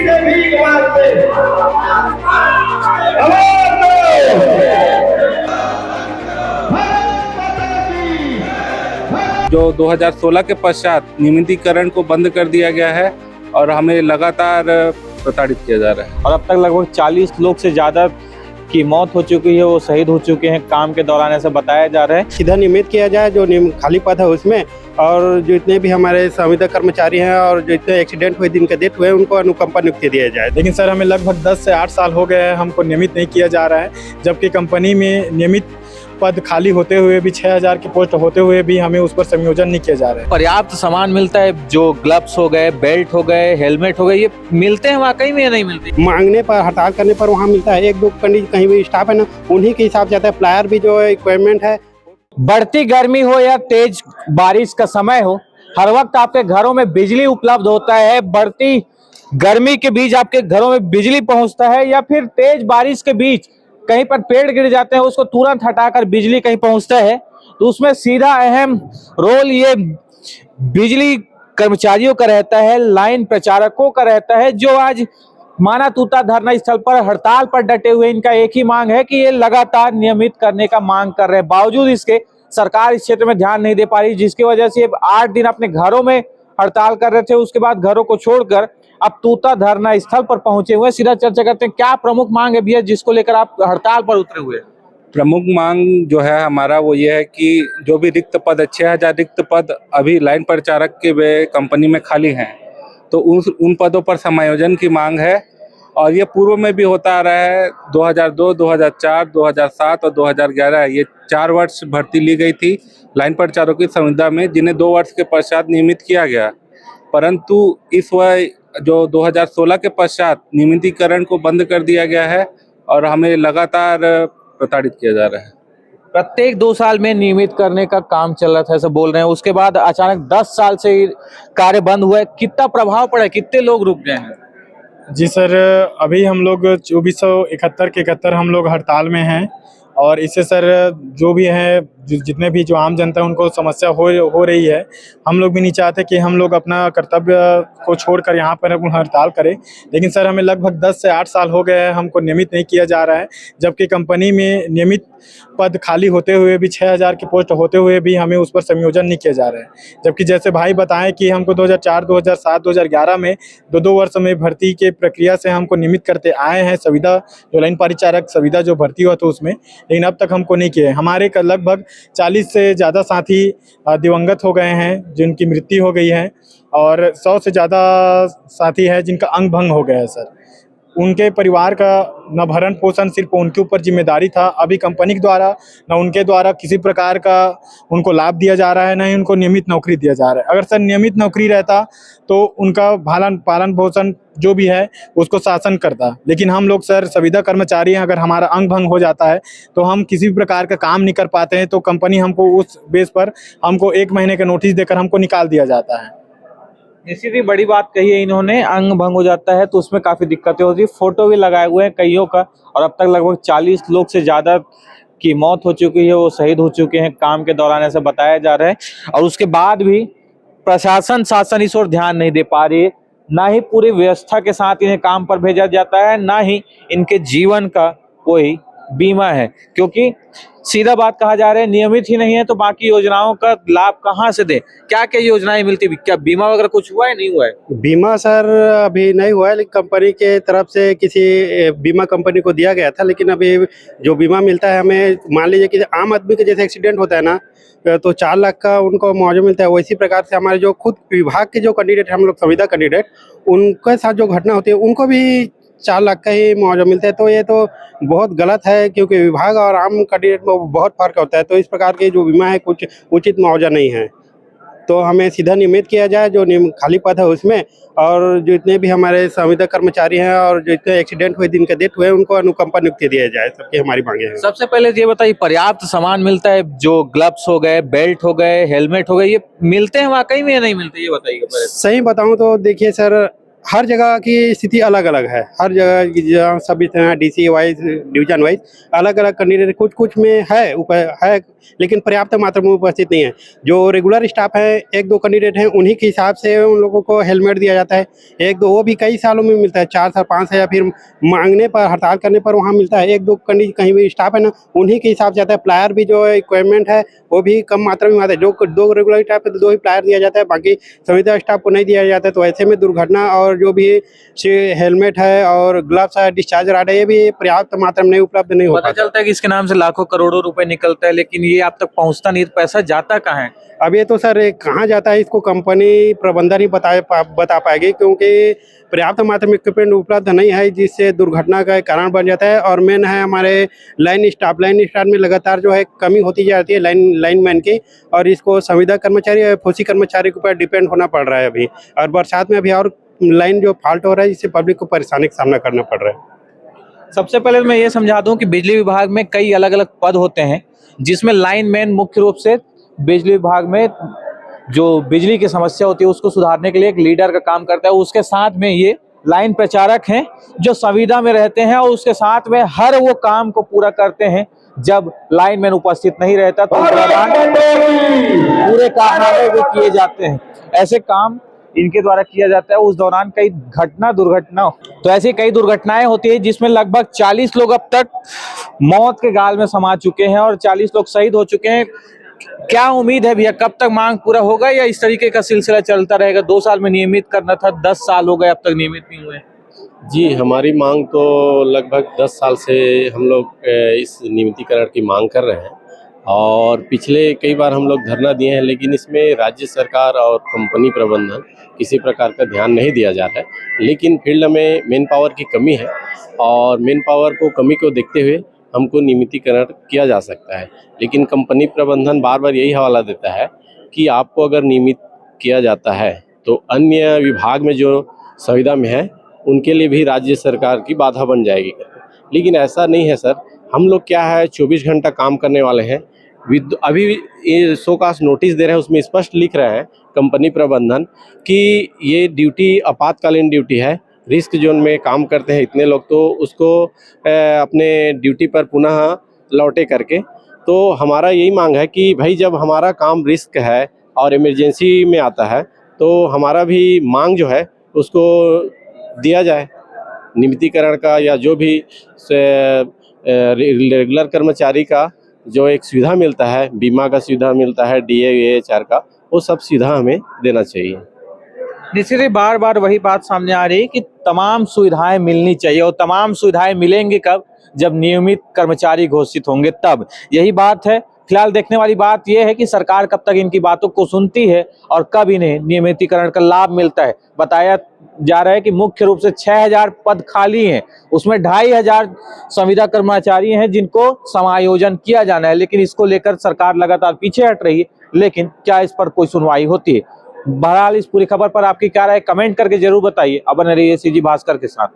से भीख मांगते आवाज जो 2016 के पश्चात नियमितीकरण को बंद कर दिया गया है और हमें लगातार प्रताड़ित किया जा रहा है। और अब तक लगभग 40 लोग से ज़्यादा की मौत हो चुकी है, वो शहीद हो चुके हैं काम के दौरान, ऐसा बताया जा रहा है। सीधा नियमित किया जाए जो खाली पद है उसमें, और जो इतने भी हमारे संविदा कर्मचारी हैं और जो इतने एक्सीडेंट हुए, जिनके डेथ हुए, उनको अनुकंपा नियुक्ति दिया जाए। लेकिन सर हमें लगभग 10 से 8 साल हो गए हैं, हमको नियमित नहीं किया जा रहा है, जबकि कंपनी में नियमित पद खाली होते हुए भी 6000 की पोस्ट होते हुए भी हमें उस पर संयोजन नहीं किया जा रहा है। पर्याप्त सामान मिलता है, जो ग्लव्स हो गए, बेल्ट हो गए, हेलमेट हो गए, ये मिलते हैं वाकई में या नहीं मिलते? मांगने पर, हड़ताल करने पर वहाँ मिलता है। एक दो कहीं भी स्टाफ है ना, उन्हीं के हिसाब से आता है। प्लायर भी जो इक्विपमेंट है। बढ़ती गर्मी हो या तेज बारिश का समय हो, हर वक्त आपके घरों में बिजली उपलब्ध होता है। बढ़ती गर्मी के बीच आपके घरों में बिजली पहुंचता है, या फिर तेज बारिश के बीच कहीं पर पेड़ गिर जाते हैं, उसको तुरंत हटाकर बिजली कहीं पहुंचता है, तो उसमें सीधा अहम रोल ये बिजली कर्मचारियों का रहता है, लाइन प्रचारकों का रहता है, जो आज माना तूता धरना स्थल पर हड़ताल पर डटे हुए। इनका एक ही मांग है कि ये लगातार नियमित करने का मांग कर रहे हैं। बावजूद इसके सरकार इस क्षेत्र में ध्यान नहीं दे पा रही, जिसकी वजह से 8 दिन अपने घरों में हड़ताल कर रहे थे, उसके बाद घरों को छोड़कर अब तूता धरना स्थल पर पहुंचे हुए। सीधा चर्चा करते हैं, क्या प्रमुख मांग है भैया जिसको लेकर आप हड़ताल पर उतरे हुए? प्रमुख मांग जो है हमारा वो ये है कि जो भी रिक्त पद 6000 रिक्त पद अभी लाइन प्रचारक के वे कंपनी में खाली हैं, तो उन पदों पर समायोजन की मांग है। और ये पूर्व में भी होता आ रहा है। 2002, 2004, 2007 और 2011 ये 4 वर्ष भर्ती ली गई थी लाइन प्रचारकों की संविदा में, जिन्हें 2 वर्ष के पश्चात नियमित किया गया। परंतु इस जो 2016 के पश्चात नियमितीकरण को बंद कर दिया गया है और हमें लगातार प्रताड़ित किया जा रहा है। प्रत्येक 2 साल में नियमित करने का काम चल रहा था, ऐसा बोल रहे हैं। उसके बाद अचानक 10 साल से कार्य बंद हुआ है। कितना प्रभाव पड़ा है, कितने लोग रुक गए हैं? जी सर, अभी हम लोग 2471 के 71 हम लोग हड़ताल में हैं, और इससे सर जो भी है, जितने भी जो आम जनता है उनको समस्या हो रही है। हम लोग भी नहीं चाहते कि हम लोग अपना कर्तव्य को छोड़कर यहाँ पर हड़ताल करें, लेकिन सर हमें लगभग 10 से 8 साल हो गए हैं, हमको नियमित नहीं किया जा रहा है, जबकि कंपनी में नियमित पद खाली होते हुए भी 6000 की पोस्ट होते हुए भी हमें उस पर संयोजन नहीं किया जा रहा है। जबकि जैसे भाई बताएं कि हमको 2004, 2007, 2011 में 2-2 वर्ष में भर्ती के प्रक्रिया से हमको नियमित करते आए हैं, संविदा जो लाइन परिचारक संविदा जो भर्ती हुआ था उसमें, लेकिन अब तक हमको नहीं किए। हमारे लगभग 40 से ज़्यादा साथी दिवंगत हो गए हैं, जिनकी मृत्यु हो गई है, और 100 से ज़्यादा साथी है जिनका अंग भंग हो गया है सर। उनके परिवार का न भरण पोषण सिर्फ उनके ऊपर जिम्मेदारी था। अभी कंपनी के द्वारा न उनके द्वारा किसी प्रकार का उनको लाभ दिया जा रहा है, न ही उनको नियमित नौकरी दिया जा रहा है। अगर सर नियमित नौकरी रहता तो उनका पालन पोषण जो भी है उसको शासन करता, लेकिन हम लोग सर संविदा कर्मचारी हैं। अगर हमारा अंग भंग हो जाता है तो हम किसी भी प्रकार का काम नहीं कर पाते हैं, तो कंपनी हमको उस बेस पर हमको 1 महीने का नोटिस देकर हमको निकाल दिया जाता है। इसी बड़ी बात कही है इन्होंने, अंग भंग हो जाता है तो उसमें काफी दिक्कतें होती है। फोटो भी लगाए हुए हैं कईयों का, और अब तक लगभग 40 लोग से ज्यादा की मौत हो चुकी है, वो शहीद हो चुके हैं काम के दौरान, ऐसा बताया जा रहा है। और उसके बाद भी प्रशासन शासन इस ओर ध्यान नहीं दे पा रही है, ना ही पूरी व्यवस्था के साथ इन्हें काम पर भेजा जाता है, ना ही इनके जीवन का कोई बीमा है। क्योंकि सीधा बात कहा जा रहा है, नियमित ही नहीं है तो बाकी योजनाओं का लाभ कहाँ से दे? क्या क्या योजनाएं मिलती, क्या बीमा वगैरह कुछ हुआ है, नहीं हुआ है? बीमा सर अभी नहीं हुआ है, लेकिन कंपनी के तरफ से किसी बीमा कंपनी को दिया गया था। लेकिन अभी जो बीमा मिलता है हमें, मान लीजिए कि आम आदमी के जैसे एक्सीडेंट होता है ना, तो 4 लाख का उनको मुआवजा मिलता है। वैसी प्रकार से हमारे जो खुद विभाग के जो कैंडिडेट, हम लोग संविदा कैंडिडेट, उनके साथ जो घटना होती है उनको भी 4 लाख का ही मुआवजा मिलता है। तो ये तो बहुत गलत है, क्योंकि विभाग और आम कैंडिडेट में बहुत फर्क होता है। तो इस प्रकार के जो बीमा है कुछ उचित मुआवजा नहीं है, तो हमें सीधा नियमित किया जाए जो खाली पद है उसमें, और जो इतने भी हमारे संविदा कर्मचारी हैं और जो इतने एक्सीडेंट हुए, जिनके डेथ हुए, उनको अनुकंपा नियुक्ति दिया जाए। सबकी हमारी मांगे हैं। सबसे पहले ये बताइए, पर्याप्त सामान मिलता है, जो ग्लव्स हो गए, बेल्ट हो गए, हेलमेट हो गए, ये मिलते हैं वाकई में या नहीं मिलते, ये बताइए। सही बताऊं तो देखिए सर, हर जगह की स्थिति अलग अलग है। हर जगह सब डीसी वाइज, डिवीजन वाइज अलग अलग कैंडिडेट, कुछ में है लेकिन पर्याप्त मात्रा में उपस्थित नहीं है। जो रेगुलर स्टाफ है, 1-2 कैंडिडेट हैं, उन्हीं के हिसाब से उन लोगों को हेलमेट दिया जाता है। 1-2 वो भी कई सालों में मिलता है, 4 साल 5 साल, या फिर मांगने पर, हड़ताल करने पर वहाँ मिलता है। 1-2 कहीं भी स्टाफ है ना, उन्हीं के हिसाब से आता है। प्लायर भी जो इक्विपमेंट है वो भी कम मात्रा में आता है। जो 2 रेगुलर स्टाफ है तो 2 ही प्लायर दिया जाता है, बाकी संविदा स्टाफ को नहीं दिया जाता है। तो ऐसे में दुर्घटना और जो भी हेलमेट है और ग्लव्स है, डिस्चार्ज रॉड है, ये भी पर्याप्त मात्रा में उपलब्ध नहीं हो पता पाता। चलता है कि इसके नाम से लाखों करोड़ों रुपए निकलता है, लेकिन ये आप तक पहुंचता नहीं, पैसा जाता कहाँ है? अब ये तो सर कहाँ जाता है, इसको कंपनी प्रबंधन ही बता पाएगी, क्योंकि पर्याप्त मात्रा में इक्विपमेंट उपलब्ध नहीं है, जिससे दुर्घटना का कारण बन जाता है। और मेन है हमारे लाइन स्टाफ में लगातार जो है कमी होती जाती है लाइनमैन की, और इसको संविदा कर्मचारी और फौजी कर्मचारी के ऊपर डिपेंड होना पड़ रहा है अभी। और बरसात में अभी और लाइन जो फॉल्ट हो रहा है, जिससे पब्लिक को परेशानी का सामना करना पड़ रहा है। सबसे पहले मैं ये समझा दूं कि बिजली विभाग में कई अलग अलग पद होते हैं, जिसमें लाइनमैन मुख्य रूप से बिजली विभाग में जो बिजली की समस्या होती है उसको सुधारने के लिए एक लीडर का काम करता है। उसके साथ में ये लाइन प्रचारक हैं जो संविदा में रहते हैं, और उसके साथ में हर वो काम को पूरा करते हैं जब लाइनमैन उपस्थित नहीं रहता, तो उस दौरान पूरे कारनामे भी किए जाते हैं। ऐसे काम इनके द्वारा किया जाता है। उस दौरान कई दुर्घटना तो ऐसी कई दुर्घटनाएं होती है जिसमें लगभग 40 लोग अब तक मौत के गाल में समा चुके हैं और 40 लोग शहीद हो चुके हैं। क्या उम्मीद है भैया, कब तक मांग पूरा होगा या इस तरीके का सिलसिला चलता रहेगा? 2 साल में नियमित करना था, 10 साल हो गए, अब तक नियमित नहीं हुए। जी, हमारी मांग तो लगभग 10 साल से हम लोग इस नियमितीकरण की मांग कर रहे हैं, और पिछले कई बार हम लोग धरना दिए हैं, लेकिन इसमें राज्य सरकार और कंपनी प्रबंधन किसी प्रकार का ध्यान नहीं दिया जा रहा है। लेकिन फील्ड में मैन पावर की कमी है, और मैन पावर को कमी को देखते हुए हमको नियमितीकरण किया जा सकता है। लेकिन कंपनी प्रबंधन बार बार यही हवाला देता है कि आपको अगर नियमित किया जाता है तो अन्य विभाग में जो संविदा में है उनके लिए भी राज्य सरकार की बाधा बन जाएगी। लेकिन ऐसा नहीं है सर, हम लोग क्या है 24 घंटा काम करने वाले हैं। अभी ये शोकास नोटिस दे रहे हैं, उसमें स्पष्ट लिख रहे हैं कंपनी प्रबंधन कि ये ड्यूटी आपातकालीन ड्यूटी है, रिस्क जोन में काम करते हैं इतने लोग, तो उसको अपने ड्यूटी पर पुनः लौटे करके। तो हमारा यही मांग है कि भाई जब हमारा काम रिस्क है और इमरजेंसी में आता है, तो हमारा भी मांग जो है उसको दिया जाए नियमितीकरण का, या जो भी रेगुलर कर्मचारी का जो एक सुविधा मिलता है, बीमा का सुविधा मिलता है, DA AHR का, वो सब सुविधा हमें देना चाहिए। निश्चित ही बार बार वही बात सामने आ रही है कि तमाम सुविधाएं मिलनी चाहिए, और तमाम सुविधाएं मिलेंगी कब? जब नियमित कर्मचारी घोषित होंगे तब। यही बात है। फिलहाल देखने वाली बात यह है कि सरकार कब तक इनकी बातों को सुनती है और कब इन्हें नियमितीकरण का लाभ मिलता है। बताया जा रहा है कि मुख्य रूप से 6000 पद खाली हैं, उसमें 2500 संविदा कर्मचारी हैं जिनको समायोजन किया जाना है, लेकिन इसको लेकर सरकार लगातार पीछे हट रही है। लेकिन क्या इस पर कोई सुनवाई होती है? बहरहाल इस पूरी खबर पर आपकी क्या राय, कमेंट करके जरूर बताइए। अब बने रहिए CG भास्कर के साथ।